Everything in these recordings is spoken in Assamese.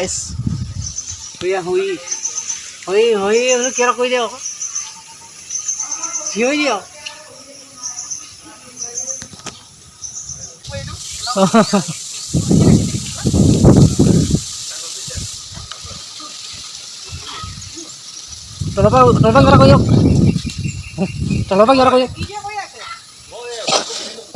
গাইছ হুই কিয় কৈ দিয়ক থিয় দিয়ক তলপা কিয় কৈ দিয়ক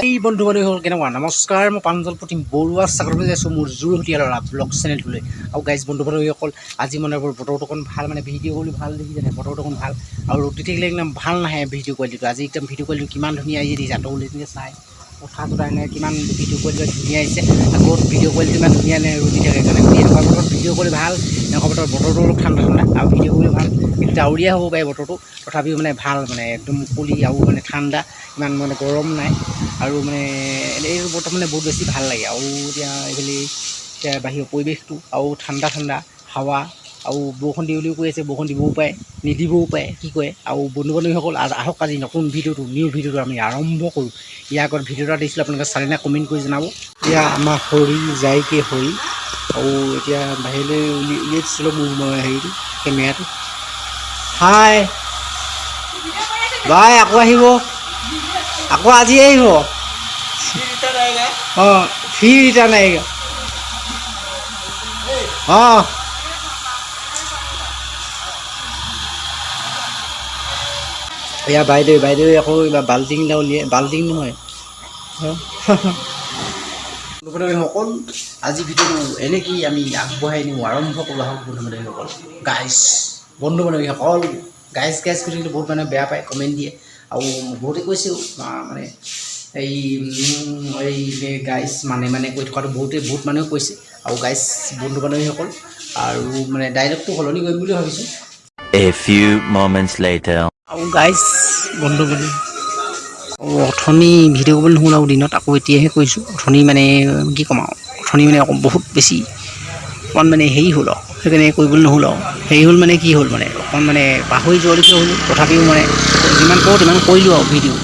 এই বন্ধু বান্ধৱী হ'ল কেনেকুৱা নমস্কাৰ মই প্ৰাঞ্জল প্ৰতিম বৰুৱা চাকৰি আছোঁ মোৰ যোৰহতীয়া ল'ৰা ব্লগ চেনেলটোলৈ আৰু গাইজ বন্ধু বান্ধৱীসকল আজি মানে বতৰটো অকণ ভাল মানে ভিডিঅ' কৰি ভাল দেখি জানে বতৰটো অকণ ভাল আৰু ৰ'দ দি থাকিলে একদম ভাল নাহে ভিডিঅ' কোৱালিটিটো আজি একদম ভিডিঅ' কোৱালিটি কিমান ধুনীয়া আহিছে দিছে আঁতৰলৈ চাই কথা চথা এনে কিমান ভিডিঅ' কোৱালিটি ধুনীয়া আহিছে আকৌ ভিডিঅ' কোৱালিটি ইমান ধুনীয়া নে ৰ'দ দি থাকে কাৰণে এনেকুৱা বতৰত ভিডিঅ' কৰি ভাল এনেকুৱা বতৰটো অলপ ঠাণ্ডা আৰু ভিডিঅ' কৰি ভাল কিন্তু ডাৱৰীয়া হ'ব পাৰে বতৰটো তথাপিও মানে ভাল মানে একদম মুকলি আৰু মানে ঠাণ্ডা ইমান মানে গৰম নাই আৰু মানে এই বতৰ মানে বহুত বেছি ভাল লাগে আৰু এতিয়া এইফালে এতিয়া বাহিৰৰ পৰিৱেশটো আৰু ঠাণ্ডা হাৱা আৰু বৰষুণ দি বুলিও কৈ আছে বৰষুণ দিবও পাৰে নিদিবও পাৰে কি কয় আৰু বন্ধু বান্ধৱীসকল আহক আজি নতুন ভিডিঅ'টো নিউ ভিডিঅ'টো আমি আৰম্ভ কৰোঁ ইয়াৰ আগত ভিডিঅ' এটা দিছিলোঁ আপোনালোকে চালে নে কমেণ্ট কৰি জনাব এতিয়া আমাৰ হৰি যায়গৈ হৰি আৰু এতিয়া বাহিৰলৈ উলিয়াই দিছিলোঁ মোৰ হেৰিটো কেমেৰাটো হাই বাই আকৌ আহিব আকৌ আজি আহিব অঁ ফ্ৰী ৰিটাৰ্ণ আহেগা অঁ এয়া বাইদেউ আকৌ এইবাৰ বাল্টিং উলিয়াই বাল্টিং নহয় সকল আজি ভিডিঅ'টো এনেকেই আমি আগবঢ়াই নিওঁ আৰম্ভ কৰোঁ আহক বন্ধু বান্ধৱীসকল বন্ধু বান্ধৱীসকল গাইজ কৰি থাকিলে বহুত মানুহে বেয়া পায় কমেণ্ট দিয়ে আৰু বহুতে কৈছেও মানে এই গাইজ মানে কৈ থকাটো বহুত মানুহে কৈছে আৰু গাইজ বন্ধু বান্ধৱীসকল আৰু মানে ডাইলগটো সলনি কৰিম বুলি ভাবিছোঁ A few moments later আৰু গাইজ বন্ধু বান্ধৱী অথনি ভিডিঅ' কৰিবলৈ নহ'ল আৰু দিনত আকৌ এতিয়াহে কৈছোঁ অথনি মানে কি ক'ম আৰু অথনি মানে আকৌ বহুত বেছি অকণমান মানে হেৰি হ'ল আৰু সেইকাৰণে কৰিবলৈ নহ'ল আৰু হেৰি হ'ল মানে কি হ'ল মানে অকণমান মানে পাহৰি যোৱালৈকে হ'লোঁ তথাপিও মানে যিমান পাৰোঁ তিমান কৰিলোঁ আৰু ভিডিঅ'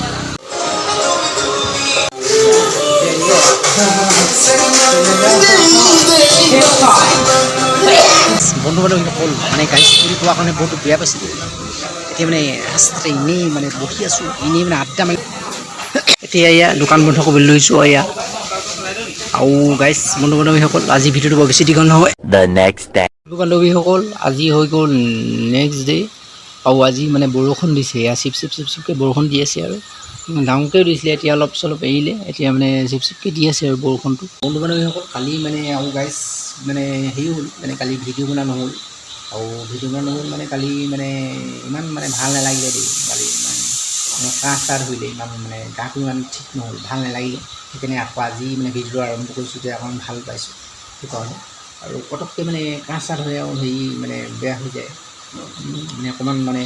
বন্ধু বান্ধৱীসকল মানে গাইজ বুলি কোৱাৰ কাৰণে বহুত বেয়া পাইছিলোঁ এতিয়া মানে ৰাস্তাতে এনেই মানে বহি আছোঁ এনেই মানে আড্ডা মাৰি এতিয়া এয়া দোকান বন্ধ কৰিবলৈ লৈছোঁ এয়া আৰু গাইজ বন্ধু বান্ধৱীসকল আজি ভিডিঅ'টো বৰ বেছি দীঘল নহয় the next day বন্ধু বান্ধৱীসকল আজি হৈ গ'ল নেক্সট ডে আৰু আজি মানে বৰষুণ দিছে এয়া চিপকৈ বৰষুণ দি আছে আৰু ডাঙৰকৈ দিছিলে এতিয়া অলপ চলপ এৰিলে এতিয়া মানে চিপকৈ দি আছে আৰু বৰষুণটো বন্ধু বান্ধৱীসকল কালি মানে আৰু গাইজ মানে হেৰি হ'ল মানে কালি ভিডিঅ' বনোৱা নহ'ল আৰু ভিডিঅ' বনোৱা নহ'ল মানে কালি মানে ইমান মানে ভাল নালাগিলে দেই কালি ইমান কাহ চাহ ধৰিলে ইমান মানে গাটো ইমান ঠিক নহ'ল ভাল নালাগিলে সেইকাৰণে আকৌ আজি মানে ভিডিঅ'টো আৰম্ভ কৰিছোঁ যে অকণমান ভাল পাইছোঁ সেইকাৰণে আৰু পটককৈ মানে কাহ চাহ ধৰে আৰু হেৰি মানে বেয়া হৈ যায় মানে অকণমান মানে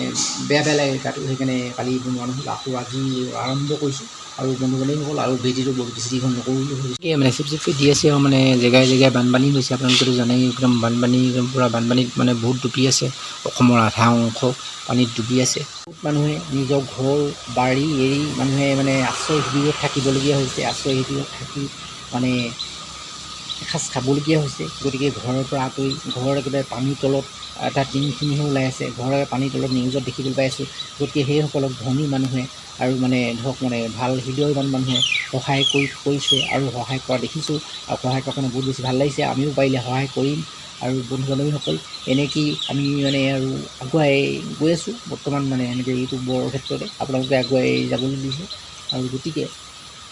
বেয়া লাগে গাটো সেইকাৰণে কালি বনোৱা নহ'ল আকৌ আজি আৰম্ভ কৰিছোঁ আৰু বন্ধু বান্ধৱীসকল আৰু ভিডিঅ'টো বহুত বেছি দীঘল নকৰোঁ বুলি ভাবিছোঁ মানে চিপকৈ দি আছে আৰু মানে জেগাই বানপানী হৈছে আপোনালোকেতো জানেই একদম বানপানী একদম পূৰা বানপানীত মানে বহুত ডুবি আছে অসমৰ আধা অংশ পানীত ডুবি আছে বহুত মানুহে নিজৰ ঘৰ বাৰী এৰি মানুহে মানে আশ্ৰয় শিবিৰত থাকিবলগীয়া হৈছে আশ্ৰয় শিবিৰত থাকি মানে এসাঁজ খাবলগীয়া হৈছে গতিকে ঘৰৰ পৰা আঁতৰি ঘৰৰ একেবাৰে পানীৰ তলত এটা টিংখিনিহে ওলাই আছে ঘৰৰ পানীৰ তলত নিউজত দেখিবলৈ পাই আছোঁ গতিকে সেইসকলক ধনী মানুহে আৰু মানে ধৰক মানে ভাল হৃদয়ৱান মানুহে সহায় কৰিছে আৰু সহায় কৰা দেখিছোঁ আৰু সহায় কৰাৰ কাৰণে বহুত বেছি ভাল লাগিছে আমিও পাৰিলে সহায় কৰিম আৰু বন্ধু বান্ধৱীসকল এনেকেই আমি মানে আৰু আগুৱাই গৈ আছোঁ বৰ্তমান মানে এনেকৈ ইউটিউবৰ ক্ষেত্ৰতে আপোনালোকে আগুৱাই যাবলৈ দিছে আৰু গতিকে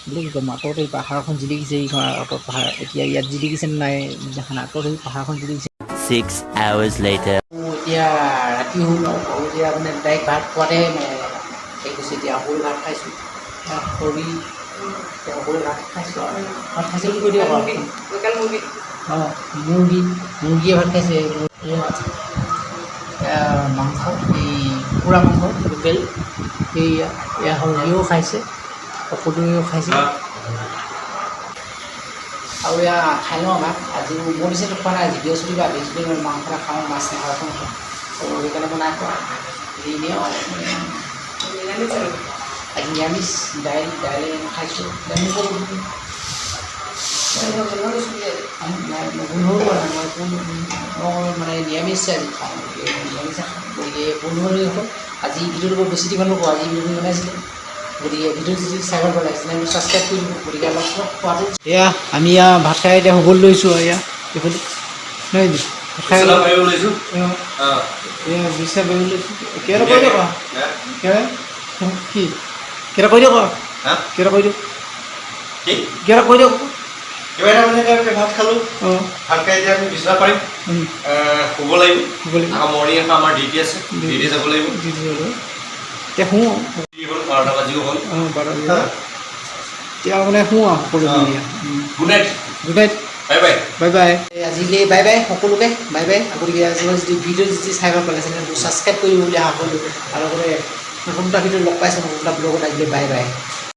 বোলে কি ক'ম আঁতৰত এই পাহাৰখন জিলিকিছে এইখন আঁতৰত পাহাৰ এতিয়া ইয়াত জিলিকিছে নাই যিখন আঁতৰত এই পাহাৰখন জিলিকিছে 6 hours later এতিয়া ৰাতি হ'ল আৰু এতিয়া মানে ডাইৰেক্ট ভাত খোৱাতে মানে এই কৈছে এতিয়া সৰু ভাত খাইছোঁ খৰি সৰু ভাত খাইছোঁ আৰু ভাত খাইছোঁ বুলি কৈ দিয়ক আৰু লোকেল মুৰ্গী অঁ মুৰ্গীয়ে ভাত খাইছে মাংস এই কুকুৰা মাংস লোকেল এয়া সৰিয়হও খাইছে সকলোৱেও খাইছে আৰু এয়া খাই লওঁ ভাত আজি মোৰ নিচিনা খোৱা নাই আজি বৃহস্পতিবাৰ মাংস নাখাওঁ মাছ নাখাওঁ সেইকাৰণে মই নাই খোৱা এনেই আজি নিৰামিষ দাইল খাইছোঁ মানে নিৰামিষে আজি খাওঁ নিৰামিষে খাওঁ গতিকে বন্ধু আজি ভিডিঅ'টো বৰ বেছি দিব নকওঁ আজি ভিডিঅ'টো বনাইছিলে গতিকে ভিডিঅ'টো যদি চাই ভাল পালে চেনেলটো ছাবস্ক্ৰাইব কৰি দিব গতিকে অলপ খোৱাটো এয়া আমি ভাত খাই এতিয়া শুবলৈ লৈছোঁ আৰু এইফালে নহয় ভাত খাই লৈছোঁ এয়া বিশ্বাস কৰিব লৈছোঁ কেইটা কৈ দিয়ক কি কেইটা কৈ দিয়ক কেইটা কৈ দিয়ক কেইটা কৈ দিয়ক ভাত খালোঁ ভাত খাই এতিয়া আমি বিচনা পাৰিম শুব লাগিব আকৌ মৰ্ণিং আকৌ আমাৰ ডিউটি আছে ডিউটি যাব লাগিব এতিয়া শুওঁ 12টা বাজিও হ'ল এতিয়া মানে শুওঁ আৰু সকলো good night good night bye bye bye bye আজিলৈ বাই বাই সকলোকে বাই বাই গতিকে যদি ভিডিঅ' যদি চাই ভাল পালে চেনেলটো ছাবস্ক্ৰাইব কৰিব বুলি আশা কৰিলোঁ আৰু লগতে নতুন এটা ভিডিঅ' লগ পাইছোঁ নতুন এটা ব্লগত আহিলে বাই বাই